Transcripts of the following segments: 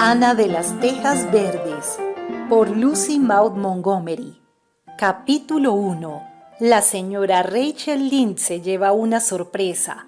Ana de las Tejas Verdes, por Lucy Maud Montgomery. Capítulo 1. La señora Rachel Lynde se lleva una sorpresa.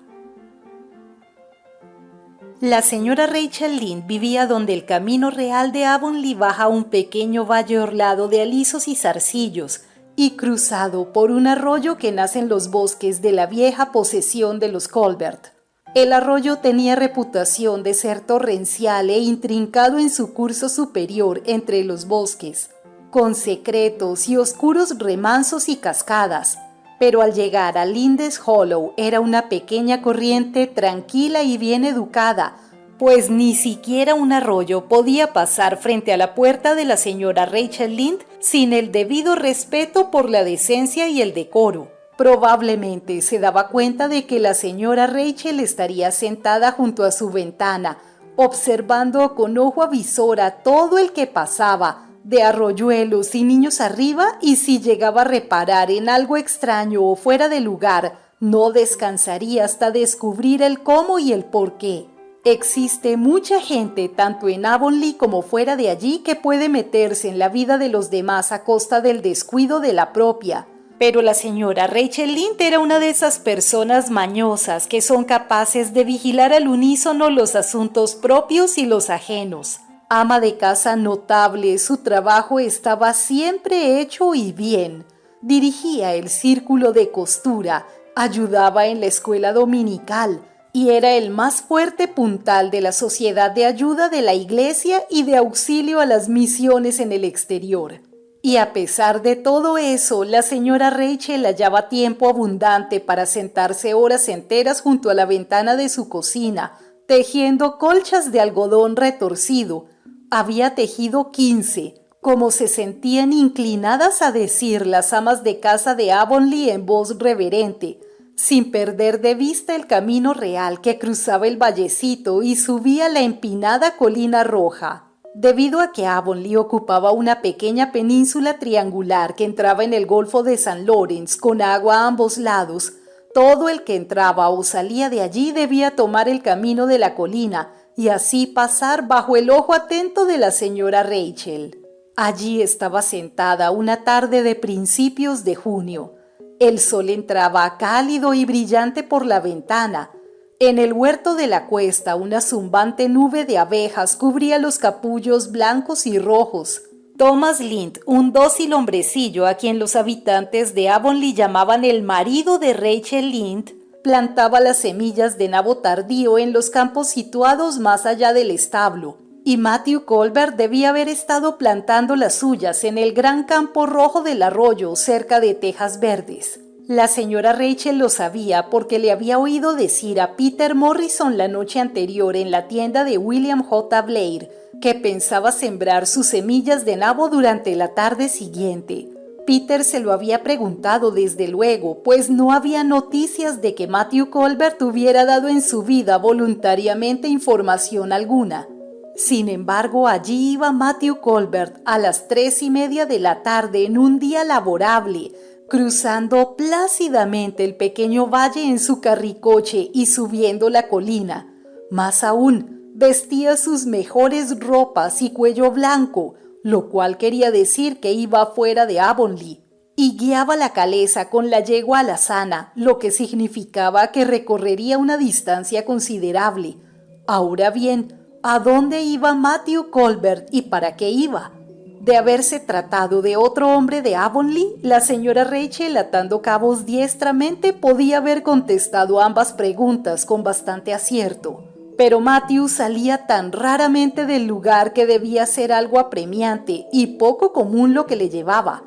La señora Rachel Lynde vivía donde el camino real de Avonlea baja a un pequeño valle orlado de alisos y zarcillos y cruzado por un arroyo que nace en los bosques de la vieja posesión de los Colbert. El arroyo tenía reputación de ser torrencial e intrincado en su curso superior entre los bosques, con secretos y oscuros remansos y cascadas, pero al llegar a Lindes Hollow era una pequeña corriente tranquila y bien educada, pues ni siquiera un arroyo podía pasar frente a la puerta de la señora Rachel Lynde sin el debido respeto por la decencia y el decoro. Probablemente se daba cuenta de que la señora Rachel estaría sentada junto a su ventana, observando con ojo avisor a todo el que pasaba, de arroyuelos y niños arriba, y si llegaba a reparar en algo extraño o fuera de lugar, no descansaría hasta descubrir el cómo y el por qué. Existe mucha gente, tanto en Avonlea como fuera de allí, que puede meterse en la vida de los demás a costa del descuido de la propia. Pero la señora Rachel Lynde era una de esas personas mañosas que son capaces de vigilar al unísono los asuntos propios y los ajenos. Ama de casa notable, su trabajo estaba siempre hecho y bien. Dirigía el círculo de costura, ayudaba en la escuela dominical y era el más fuerte puntal de la sociedad de ayuda de la iglesia y de auxilio a las misiones en el exterior. Y a pesar de todo eso, la señora Rachel hallaba tiempo abundante para sentarse horas enteras junto a la ventana de su cocina, tejiendo colchas de algodón retorcido. Había tejido 15, como se sentían inclinadas a decir las amas de casa de Avonlea en voz reverente, sin perder de vista el camino real que cruzaba el vallecito y subía la empinada colina roja. Debido a que Avonlea ocupaba una pequeña península triangular que entraba en el Golfo de San Lawrence con agua a ambos lados, todo el que entraba o salía de allí debía tomar el camino de la colina y así pasar bajo el ojo atento de la señora Rachel. Allí estaba sentada una tarde de principios de junio. El sol entraba cálido y brillante por la ventana. En el huerto de la cuesta una zumbante nube de abejas cubría los capullos blancos y rojos. Thomas Lynde, un dócil hombrecillo a quien los habitantes de Avonlea llamaban el marido de Rachel Lynde, plantaba las semillas de nabo tardío en los campos situados más allá del establo, y Matthew Colbert debía haber estado plantando las suyas en el gran campo rojo del arroyo cerca de Tejas Verdes. La señora Rachel lo sabía porque le había oído decir a Peter Morrison la noche anterior en la tienda de William J. Blair que pensaba sembrar sus semillas de nabo durante la tarde siguiente. Peter se lo había preguntado desde luego, pues no había noticias de que Matthew Colbert hubiera dado en su vida voluntariamente información alguna. Sin embargo, allí iba Matthew Colbert a las 3:30 de la tarde en un día laborable, cruzando plácidamente el pequeño valle en su carricoche y subiendo la colina. Más aún, vestía sus mejores ropas y cuello blanco, lo cual quería decir que iba fuera de Avonlea, y guiaba la calesa con la yegua alazana, lo que significaba que recorrería una distancia considerable. Ahora bien, ¿a dónde iba Matthew Colbert y para qué iba? De haberse tratado de otro hombre de Avonlea, la señora Rachel, atando cabos diestramente, podía haber contestado ambas preguntas con bastante acierto. Pero Matthew salía tan raramente del lugar que debía ser algo apremiante y poco común lo que le llevaba.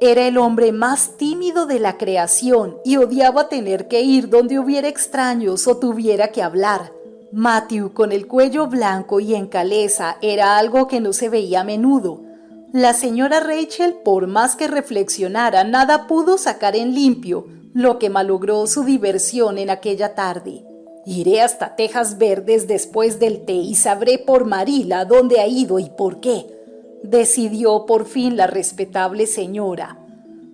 Era el hombre más tímido de la creación y odiaba tener que ir donde hubiera extraños o tuviera que hablar. Matthew, con el cuello blanco y en calesa, era algo que no se veía a menudo. La señora Rachel, por más que reflexionara, nada pudo sacar en limpio, lo que malogró su diversión en aquella tarde. Iré hasta Tejas Verdes después del té y sabré por Marila dónde ha ido y por qué, decidió por fin la respetable señora.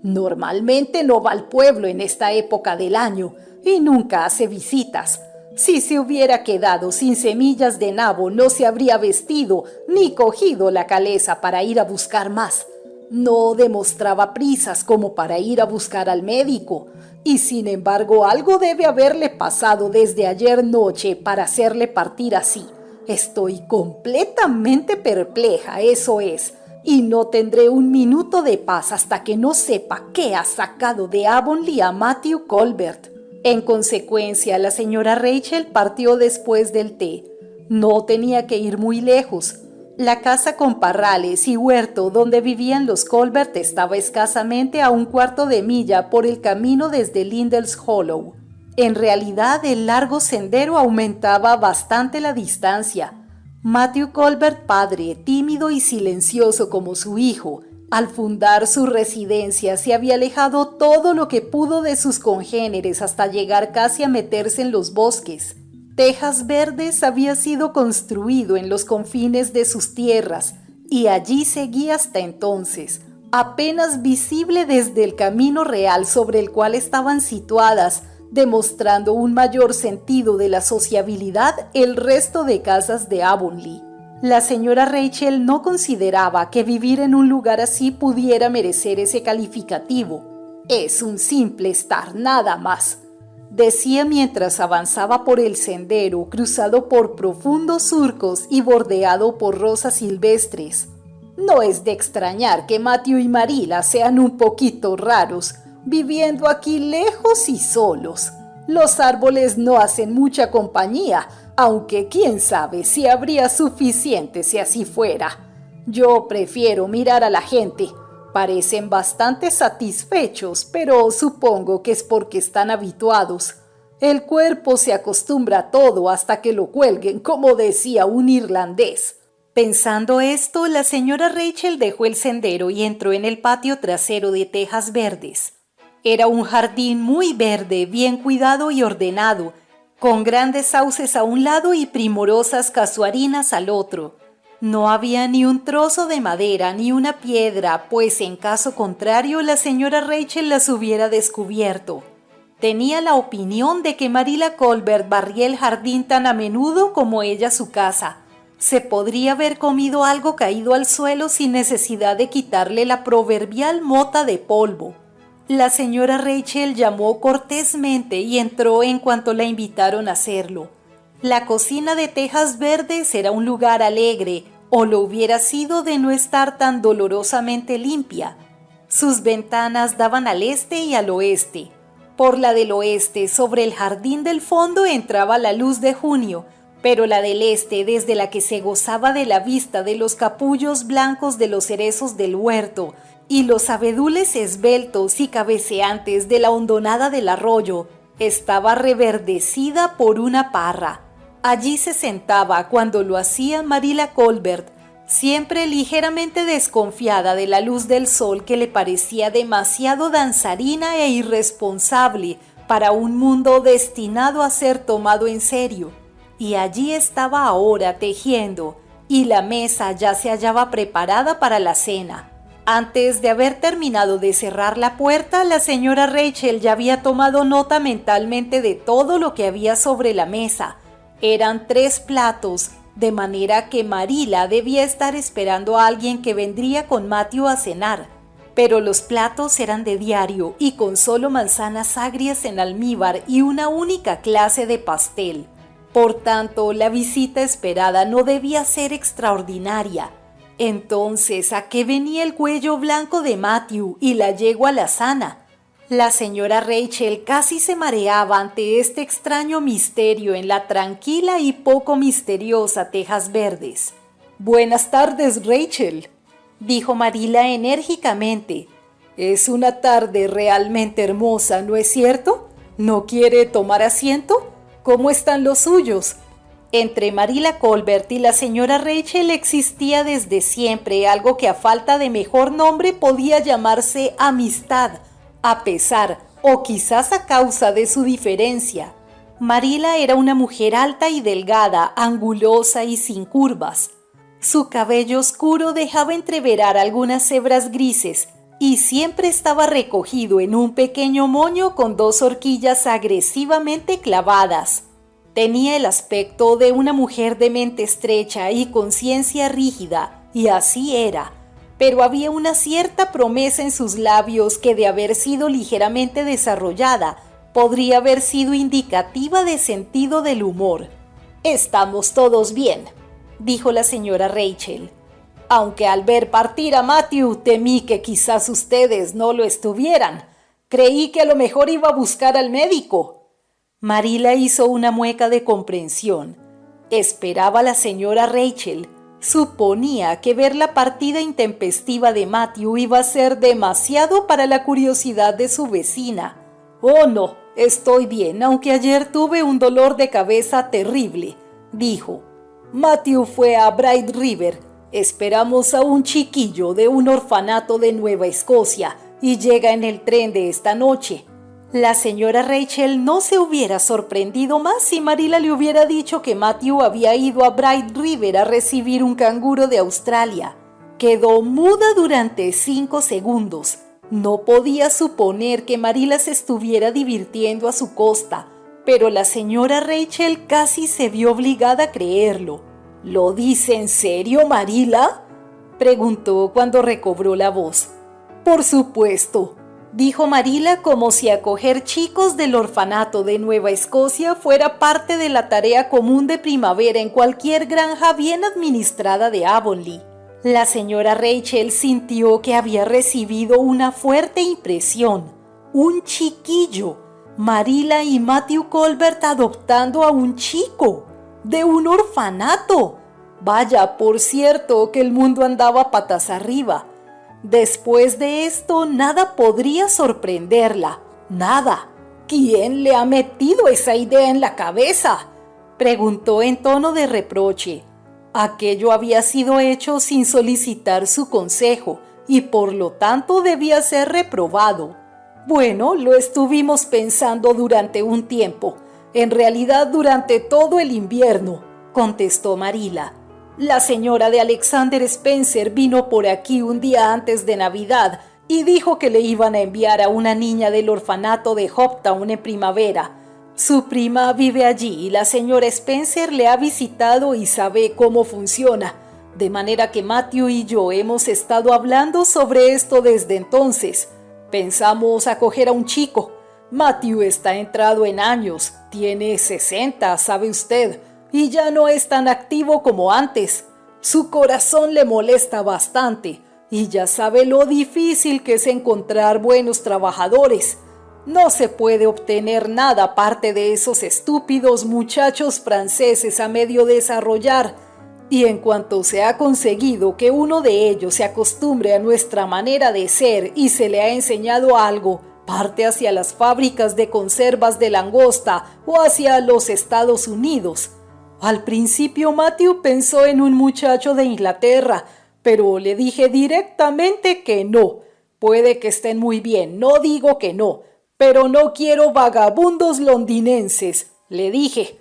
Normalmente no va al pueblo en esta época del año y nunca hace visitas. Si se hubiera quedado sin semillas de nabo, no se habría vestido ni cogido la caleza para ir a buscar más. No demostraba prisas como para ir a buscar al médico, y sin embargo algo debe haberle pasado desde ayer noche para hacerle partir así. Estoy completamente perpleja, eso es, y no tendré un minuto de paz hasta que no sepa qué ha sacado de Avonlea a Matthew Colbert. En consecuencia, la señora Rachel partió después del té. No tenía que ir muy lejos. La casa con parrales y huerto donde vivían los Colbert estaba escasamente a 1/4 de milla por el camino desde Lindell's Hollow. En realidad, el largo sendero aumentaba bastante la distancia. Matthew Colbert, padre, tímido y silencioso como su hijo, al fundar su residencia se había alejado todo lo que pudo de sus congéneres hasta llegar casi a meterse en los bosques. Tejas Verdes había sido construido en los confines de sus tierras y allí seguía hasta entonces, apenas visible desde el camino real sobre el cual estaban situadas, demostrando un mayor sentido de la sociabilidad el resto de casas de Avonlea. La señora Rachel no consideraba que vivir en un lugar así pudiera merecer ese calificativo. Es un simple estar, nada más, decía mientras avanzaba por el sendero cruzado por profundos surcos y bordeado por rosas silvestres. No es de extrañar que Matthew y Marilla sean un poquito raros, viviendo aquí lejos y solos. Los árboles no hacen mucha compañía, aunque quién sabe si habría suficiente si así fuera. Yo prefiero mirar a la gente. Parecen bastante satisfechos, pero supongo que es porque están habituados. El cuerpo se acostumbra a todo hasta que lo cuelguen, como decía un irlandés. Pensando esto, la señora Rachel dejó el sendero y entró en el patio trasero de Tejas Verdes. Era un jardín muy verde, bien cuidado y ordenado, con grandes sauces a un lado y primorosas casuarinas al otro. No había ni un trozo de madera ni una piedra, pues en caso contrario la señora Rachel las hubiera descubierto. Tenía la opinión de que Marilla Colbert barría el jardín tan a menudo como ella su casa. Se podría haber comido algo caído al suelo sin necesidad de quitarle la proverbial mota de polvo. La señora Rachel llamó cortésmente y entró en cuanto la invitaron a hacerlo. La cocina de Tejas Verdes era un lugar alegre, o lo hubiera sido de no estar tan dolorosamente limpia. Sus ventanas daban al este y al oeste. Por la del oeste, sobre el jardín del fondo, entraba la luz de junio, pero la del este, desde la que se gozaba de la vista de los capullos blancos de los cerezos del huerto y los abedules esbeltos y cabeceantes de la hondonada del arroyo, estaba reverdecida por una parra. Allí se sentaba cuando lo hacía Marilla Colbert, siempre ligeramente desconfiada de la luz del sol que le parecía demasiado danzarina e irresponsable para un mundo destinado a ser tomado en serio. Y allí estaba ahora tejiendo, y la mesa ya se hallaba preparada para la cena. Antes de haber terminado de cerrar la puerta, la señora Rachel ya había tomado nota mentalmente de todo lo que había sobre la mesa. Eran 3 platos, de manera que Marilla debía estar esperando a alguien que vendría con Matthew a cenar. Pero los platos eran de diario y con solo manzanas agrias en almíbar y una única clase de pastel. Por tanto, la visita esperada no debía ser extraordinaria. Entonces, ¿a qué venía el cuello blanco de Matthew y la yegua alazana? La señora Rachel casi se mareaba ante este extraño misterio en la tranquila y poco misteriosa Tejas Verdes. «Buenas tardes, Rachel», dijo Marilla enérgicamente. «Es una tarde realmente hermosa, ¿no es cierto? ¿No quiere tomar asiento? ¿Cómo están los suyos?» Entre Marilla Colbert y la señora Rachel existía desde siempre algo que a falta de mejor nombre podía llamarse amistad, a pesar o quizás a causa de su diferencia. Marilla era una mujer alta y delgada, angulosa y sin curvas. Su cabello oscuro dejaba entreverar algunas hebras grises y siempre estaba recogido en un pequeño moño con 2 horquillas agresivamente clavadas. Tenía el aspecto de una mujer de mente estrecha y conciencia rígida, y así era, pero había una cierta promesa en sus labios que, de haber sido ligeramente desarrollada, podría haber sido indicativa de sentido del humor. «Estamos todos bien», dijo la señora Rachel. «Aunque al ver partir a Matthew temí que quizás ustedes no lo estuvieran. Creí que a lo mejor iba a buscar al médico». Marila hizo una mueca de comprensión. Esperaba la señora Rachel. Suponía que ver la partida intempestiva de Matthew iba a ser demasiado para la curiosidad de su vecina. «Oh no, estoy bien, aunque ayer tuve un dolor de cabeza terrible», dijo. «Matthew fue a Bright River. Esperamos a un chiquillo de un orfanato de Nueva Escocia y llega en el tren de esta noche». La señora Rachel no se hubiera sorprendido más si Marila le hubiera dicho que Matthew había ido a Bright River a recibir un canguro de Australia. Quedó muda durante 5 segundos. No podía suponer que Marila se estuviera divirtiendo a su costa, pero la señora Rachel casi se vio obligada a creerlo. «¿Lo dice en serio, Marila?», preguntó cuando recobró la voz. «Por supuesto», dijo Marila, como si acoger chicos del orfanato de Nueva Escocia fuera parte de la tarea común de primavera en cualquier granja bien administrada de Avonlea. La señora Rachel sintió que había recibido una fuerte impresión. Un chiquillo. Marila y Matthew Colbert adoptando a un chico. De un orfanato. Vaya, por cierto, que el mundo andaba patas arriba. Después de esto, nada podría sorprenderla. Nada. «¿Quién le ha metido esa idea en la cabeza?», preguntó en tono de reproche. Aquello había sido hecho sin solicitar su consejo y por lo tanto debía ser reprobado. «Bueno, lo estuvimos pensando durante un tiempo. En realidad, durante todo el invierno», contestó Marila. «La señora de Alexander Spencer vino por aquí un día antes de Navidad y dijo que le iban a enviar a una niña del orfanato de Hoptown en primavera. Su prima vive allí y la señora Spencer le ha visitado y sabe cómo funciona, de manera que Matthew y yo hemos estado hablando sobre esto desde entonces. Pensamos acoger a un chico. Matthew está entrado en años, tiene 60, sabe usted, y ya no es tan activo como antes. Su corazón le molesta bastante y ya sabe lo difícil que es encontrar buenos trabajadores. No se puede obtener nada aparte de esos estúpidos muchachos franceses a medio desarrollar, y en cuanto se ha conseguido que uno de ellos se acostumbre a nuestra manera de ser y se le ha enseñado algo, parte hacia las fábricas de conservas de langosta o hacia los Estados Unidos. Al principio Matthew pensó en un muchacho de Inglaterra, pero le dije directamente que no. Puede que estén muy bien, no digo que no, pero no quiero vagabundos londinenses, le dije.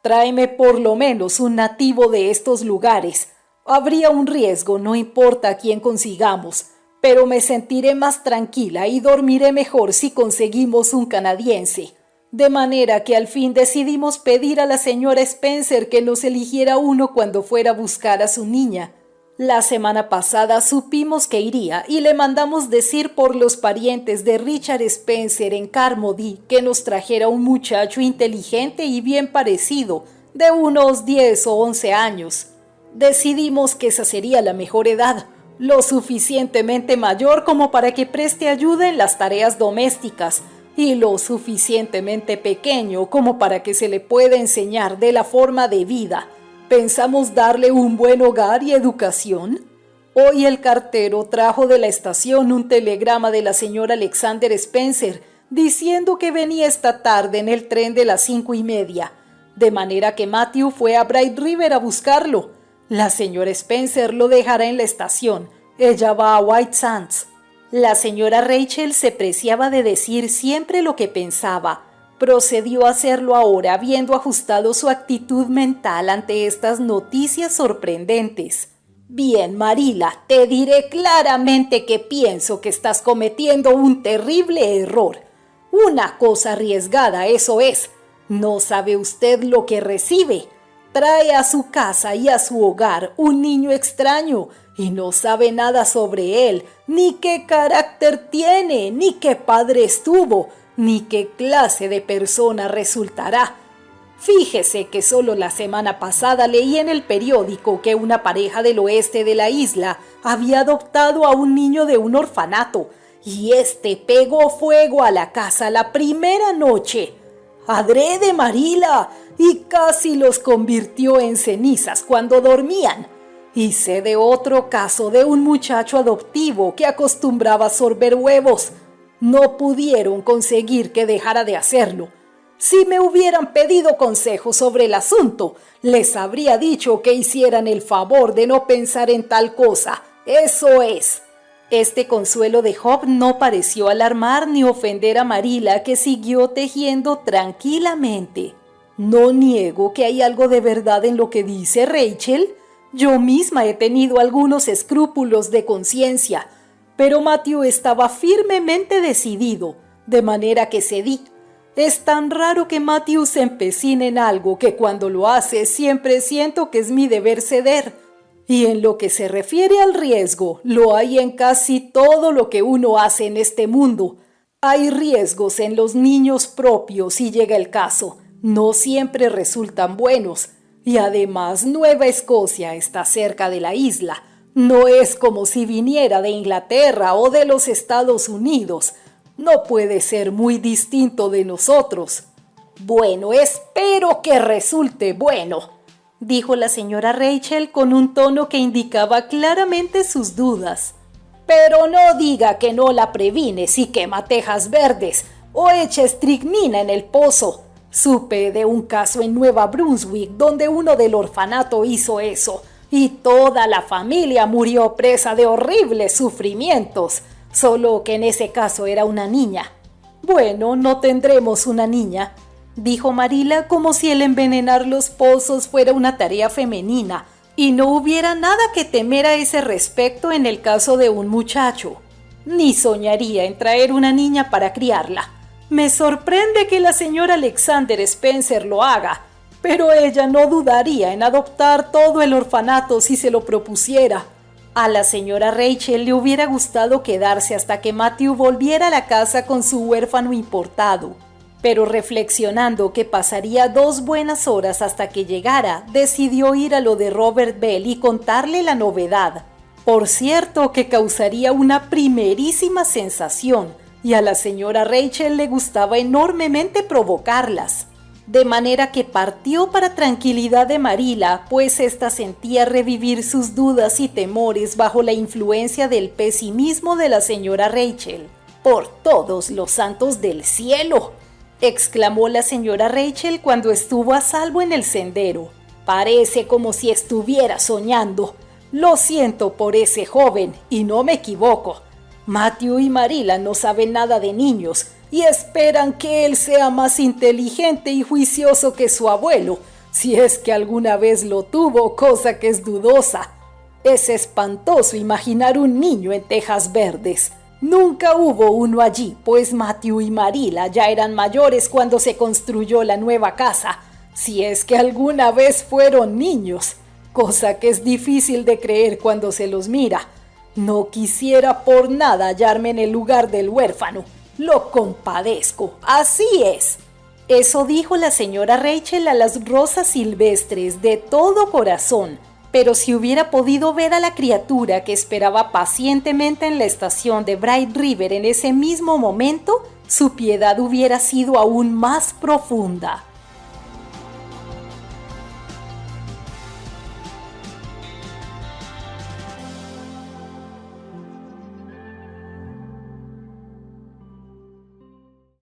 Tráeme por lo menos un nativo de estos lugares. Habría un riesgo, no importa quién consigamos, pero me sentiré más tranquila y dormiré mejor si conseguimos un canadiense. De manera que al fin decidimos pedir a la señora Spencer que nos eligiera uno cuando fuera a buscar a su niña. La semana pasada supimos que iría y le mandamos decir por los parientes de Richard Spencer en Carmody que nos trajera un muchacho inteligente y bien parecido, de unos 10 o 11 años. Decidimos que esa sería la mejor edad, lo suficientemente mayor como para que preste ayuda en las tareas domésticas y lo suficientemente pequeño como para que se le pueda enseñar de la forma de vida. Pensamos darle un buen hogar y educación. Hoy el cartero trajo de la estación un telegrama de la señora Alexander Spencer diciendo que venía esta tarde en el tren de las 5:30, de manera que Matthew fue a Bright River a buscarlo. La señora Spencer lo dejará en la estación. Ella va a White Sands. La señora Rachel se preciaba de decir siempre lo que pensaba. Procedió a hacerlo ahora, habiendo ajustado su actitud mental ante estas noticias sorprendentes. «Bien, Marila, te diré claramente que pienso que estás cometiendo un terrible error. Una cosa arriesgada, eso es. No sabe usted lo que recibe. Trae a su casa y a su hogar un niño extraño y no sabe nada sobre él, ni qué carácter tiene, ni qué padre estuvo, ni qué clase de persona resultará. Fíjese que solo la semana pasada leí en el periódico que una pareja del oeste de la isla había adoptado a un niño de un orfanato y este pegó fuego a la casa la primera noche. ¡Adrede, Marila! Y casi los convirtió en cenizas cuando dormían. Y sé de otro caso de un muchacho adoptivo que acostumbraba a sorber huevos. No pudieron conseguir que dejara de hacerlo. Si me hubieran pedido consejos sobre el asunto, les habría dicho que hicieran el favor de no pensar en tal cosa. Eso es. Este consuelo de Job no pareció alarmar ni ofender a Marila, que siguió tejiendo tranquilamente. No niego que hay algo de verdad en lo que dice Rachel. Yo misma he tenido algunos escrúpulos de conciencia, pero Matthew estaba firmemente decidido, de manera que cedí. Es tan raro que Matthew se empecine en algo que cuando lo hace siempre siento que es mi deber ceder. Y en lo que se refiere al riesgo, lo hay en casi todo lo que uno hace en este mundo. Hay riesgos en los niños propios si llega el caso. No siempre resultan buenos. Y además Nueva Escocia está cerca de la isla. No es como si viniera de Inglaterra o de los Estados Unidos. No puede ser muy distinto de nosotros. Bueno, espero que resulte bueno, dijo la señora Rachel con un tono que indicaba claramente sus dudas. Pero no diga que no la previne si quema tejas verdes o echa estricnina en el pozo. Supe de un caso en Nueva Brunswick donde uno del orfanato hizo eso y toda la familia murió presa de horribles sufrimientos, solo que en ese caso era una niña. Bueno, no tendremos una niña, dijo Marila como si el envenenar los pozos fuera una tarea femenina y no hubiera nada que temer a ese respecto en el caso de un muchacho. Ni soñaría en traer una niña para criarla. Me sorprende que la señora Alexander Spencer lo haga, pero ella no dudaría en adoptar todo el orfanato si se lo propusiera. A la señora Rachel le hubiera gustado quedarse hasta que Matthew volviera a la casa con su huérfano importado, pero reflexionando que pasaría 2 buenas horas hasta que llegara, decidió ir a lo de Robert Bell y contarle la novedad. Por cierto que causaría una primerísima sensación, y a la señora Rachel le gustaba enormemente provocarlas. De manera que partió para tranquilidad de Marila, pues ésta sentía revivir sus dudas y temores bajo la influencia del pesimismo de la señora Rachel. ¡Por todos los santos del cielo!, exclamó la señora Rachel cuando estuvo a salvo en el sendero. Parece como si estuviera soñando. Lo siento por ese joven, y no me equivoco. Matthew y Marila no saben nada de niños y esperan que él sea más inteligente y juicioso que su abuelo, si es que alguna vez lo tuvo, cosa que es dudosa. Es espantoso imaginar un niño en tejas verdes. Nunca hubo uno allí, pues Matthew y Marila ya eran mayores cuando se construyó la nueva casa, si es que alguna vez fueron niños, cosa que es difícil de creer cuando se los mira. No quisiera por nada hallarme en el lugar del huérfano. Lo compadezco, así es. Eso dijo la señora Rachel a las rosas silvestres de todo corazón, pero si hubiera podido ver a la criatura que esperaba pacientemente en la estación de Bright River en ese mismo momento, su piedad hubiera sido aún más profunda.